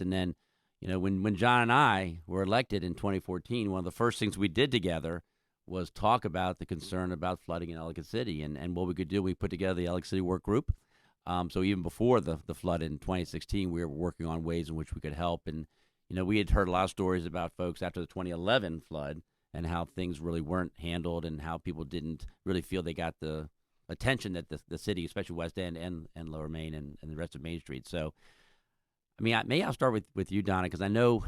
And then, when John and I were elected in 2014, one of the first things we did together was talk about the concern about flooding in Ellicott City and what we could do. We put together the Ellicott City Work Group. So even before the flood in 2016, we were working on ways in which we could help. And, we had heard a lot of stories about folks after the 2011 flood and how things really weren't handled and how people didn't really feel they got the attention that the city, especially West End and Lower Main and the rest of Main Street. So, I'll start with you, Donna, because I know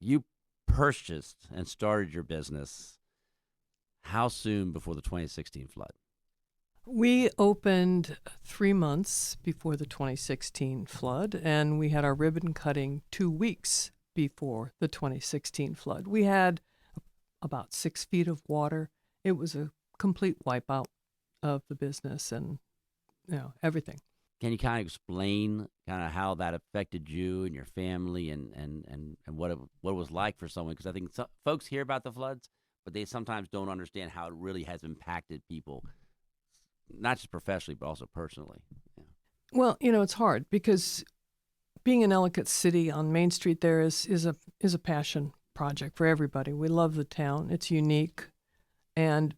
you purchased and started your business how soon before the 2016 flood? We opened 3 months before the 2016 flood, and we had our ribbon cutting 2 weeks before the 2016 flood. We had about 6 feet of water. It was a complete wipeout of the business and everything. Can you kind of explain kind of how that affected you and your family and what it was like for someone? Because I think folks hear about the floods, but they sometimes don't understand how it really has impacted people, not just professionally, but also personally. Yeah. Well, it's hard because being in Ellicott City on Main Street there is a passion project for everybody. We love the town. It's unique. And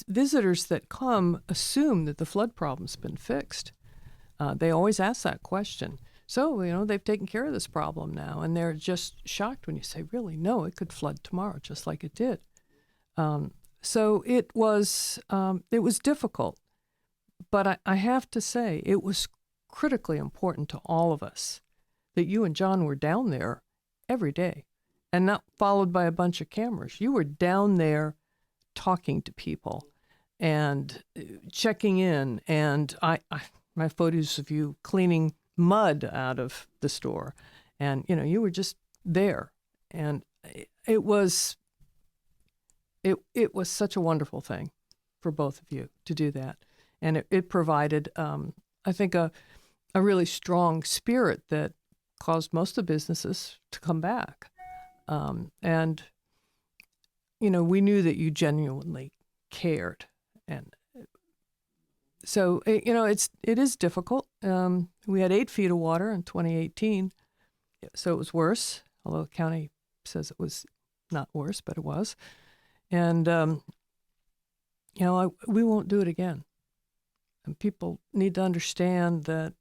visitors that come assume that the flood problem's been fixed. They always ask that question. So, they've taken care of this problem now, and they're just shocked when you say, really? No, it could flood tomorrow, just like it did. So it was difficult, but I have to say it was critically important to all of us that you and John were down there every day and not followed by a bunch of cameras. You were down there talking to people and checking in, and my photos of you cleaning mud out of the store, and you were just there, and it was such a wonderful thing for both of you to do that, and it provided I think a really strong spirit that caused most of the businesses to come back, and we knew that you genuinely cared, and so, it is difficult. We had 8 feet of water in 2018, so it was worse, although the county says it was not worse, but it was. And, we won't do it again. And people need to understand that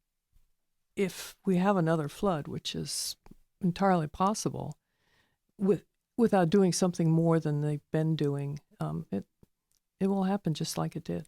if we have another flood, which is entirely possible, without doing something more than they've been doing, it will happen just like it did.